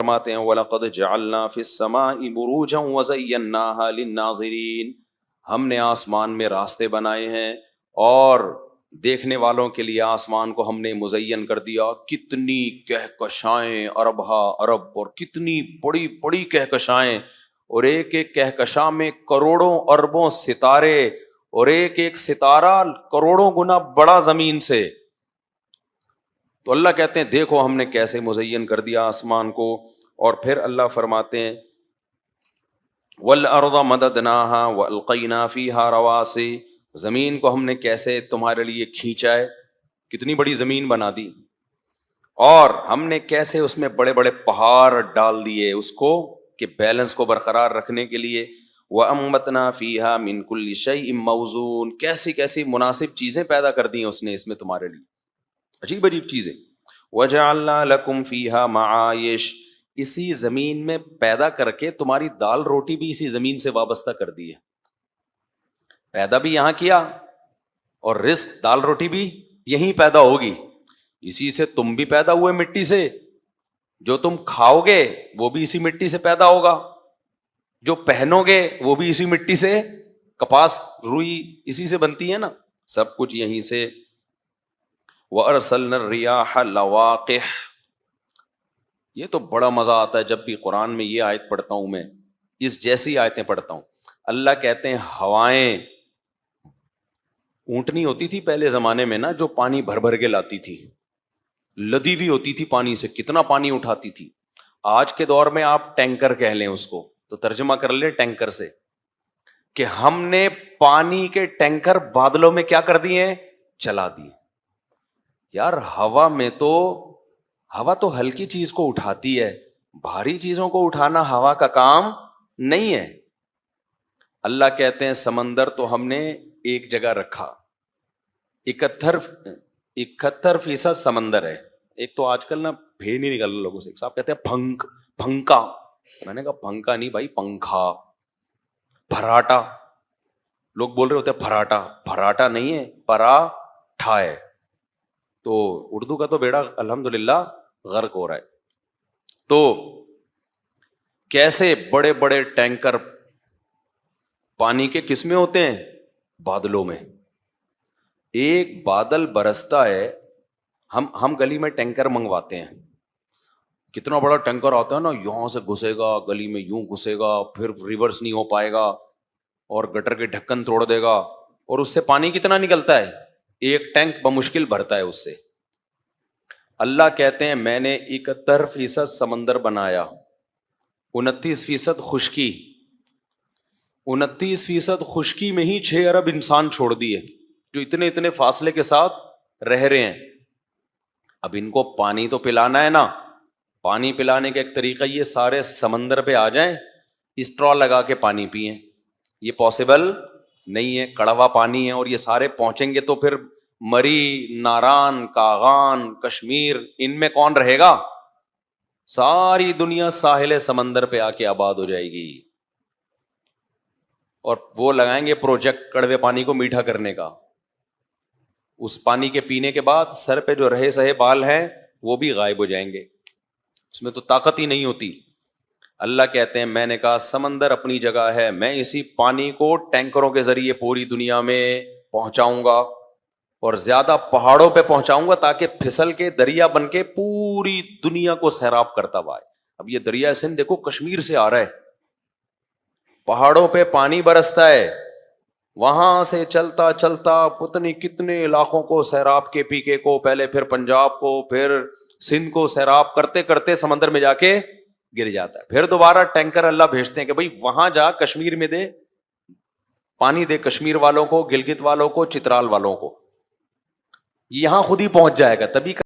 فرماتے ہیں وَلَقَدْ جَعَلْنَا فِي السَّمَاءِ بُرُوجًا وَزَيَّنَّاهَا لِلنَّاظِرِينَ، ہم نے آسمان میں راستے بنائے ہیں اور دیکھنے والوں کے لیے آسمان کو ہم نے مزین کر دیا. کتنی کہکشائیں، اربہ ارب، اور کتنی بڑی بڑی کہکشائیں، اور ایک ایک کہکشاں میں کروڑوں اربوں ستارے، اور ایک ایک ستارہ کروڑوں گنا بڑا زمین سے. تو اللہ کہتے ہیں دیکھو ہم نے کیسے مزین کر دیا آسمان کو. اور پھر اللہ فرماتے ہیں وَالْأَرْضَ مَدَدْنَاهَا وَأَلْقَيْنَا فِيهَا رَوَاسِيَ، زمین کو ہم نے کیسے تمہارے لیے کھینچا ہے، کتنی بڑی زمین بنا دی، اور ہم نے کیسے اس میں بڑے بڑے پہاڑ ڈال دیے اس کو کہ بیلنس کو برقرار رکھنے کے لیے. وَأَنبَتْنَا فِيهَا مِن كُلِّ شَيْءٍ مَوْزُونٍ، کیسی کیسی مناسب چیزیں پیدا کر دی ہیں اس نے اس میں تمہارے لیے، عجیب عجیب چیزیں. وَجَعَلْنَا لَكُمْ فِيهَا مَعَائِشَ، اسی زمین میں پیدا کر کے تمہاری دال روٹی بھی اسی زمین سے وابستہ کر دی ہے. پیدا بھی یہاں کیا اور رزق دال روٹی بھی یہیں پیدا ہوگی. اسی سے تم بھی پیدا ہوئے مٹی سے، جو تم کھاؤ گے وہ بھی اسی مٹی سے پیدا ہوگا، جو پہنو گے وہ بھی اسی مٹی سے، کپاس روئی اسی سے بنتی ہے نا، سب کچھ یہیں سے. وَأَرْسَلْنَا الرِّيَاحَ لَوَاقِحَ، یہ تو بڑا مزہ آتا ہے جب بھی قرآن میں یہ آیت پڑھتا ہوں، میں اس جیسی آیتیں پڑھتا ہوں. اللہ کہتے ہیں ہوائیں، اونٹنی ہوتی تھی پہلے زمانے میں نا جو پانی بھر بھر کے لاتی تھی، لدی ہوئی ہوتی تھی پانی سے، کتنا پانی اٹھاتی تھی. آج کے دور میں آپ ٹینکر کہہ لیں اس کو، تو ترجمہ کر لیں ٹینکر سے کہ ہم نے پانی کے ٹینکر بادلوں میں کیا کر دیے ہیں، چلا دیے. یار ہوا تو ہلکی چیز کو اٹھاتی ہے، بھاری چیزوں کو اٹھانا ہوا کا کام نہیں ہے. اللہ کہتے ہیں سمندر تو ہم نے ایک جگہ رکھا، 71% سمندر ہے. ایک تو آج کل نا بھی نہیں نکل رہا لوگوں سے، صاحب کہتے ہیں پھنکا، میں نے کہا پھنکا نہیں بھائی، پنکھا. پھراٹا، لوگ بول رہے ہوتے ہیں پھراٹا نہیں ہے، پراٹھا ہے. تو اردو کا تو بیڑا الحمدللہ غرق ہو رہا ہے. تو کیسے بڑے بڑے ٹینکر پانی کے کس میں ہوتے ہیں، بادلوں میں. ایک بادل برستا ہے، ہم گلی میں ٹینکر منگواتے ہیں، کتنا بڑا ٹینکر آتا ہے نا، یہاں سے گھسے گا گلی میں، یوں گھسے گا، پھر ریورس نہیں ہو پائے گا اور گٹر کے ڈھکن توڑ دے گا. اور اس سے پانی کتنا نکلتا ہے، ایک ٹینک بمشکل بھرتا ہے اس سے. اللہ کہتے ہیں میں نے 71% سمندر بنایا، 29% خشکی، 29% خشکی میں ہی 6 ارب انسان چھوڑ دیے جو اتنے اتنے فاصلے کے ساتھ رہ رہے ہیں. اب ان کو پانی تو پلانا ہے نا، پانی پلانے کا ایک طریقہ یہ سارے سمندر پہ آ جائیں، اسٹرا لگا کے پانی پئیں. یہ پاسبل نہیں ہے، کڑوا پانی ہے، اور یہ سارے پہنچیں گے تو پھر مری، ناران، کاغان، کشمیر، ان میں کون رہے گا؟ ساری دنیا ساحل سمندر پہ آ کے آباد ہو جائے گی. اور وہ لگائیں گے پروجیکٹ کڑوے پانی کو میٹھا کرنے کا. اس پانی کے پینے کے بعد سر پہ جو رہے سہے بال ہیں وہ بھی غائب ہو جائیں گے، اس میں تو طاقت ہی نہیں ہوتی. اللہ کہتے ہیں میں نے کہا سمندر اپنی جگہ ہے، میں اسی پانی کو ٹینکروں کے ذریعے پوری دنیا میں پہنچاؤں گا، اور زیادہ پہاڑوں پہ پہنچاؤں گا تاکہ پھسل کے دریا بن کے پوری دنیا کو سیراب کرتا ہوا ہے. اب یہ دریا سندھ دیکھو کشمیر سے آ رہا ہے، پہاڑوں پہ پانی برستا ہے، وہاں سے چلتا چلتا پتنی کتنے علاقوں کو سیراب کے پی کے کو، پہلے پھر پنجاب کو، پھر سندھ کو سیراب کرتے کرتے سمندر میں جا کے گر جاتا ہے. پھر دوبارہ ٹینکر اللہ بھیجتے ہیں کہ بھائی وہاں جا کشمیر میں دے پانی، دے کشمیر والوں کو، گلگت والوں کو، چترال والوں کو. یہاں خود ہی پہنچ جائے گا تبھی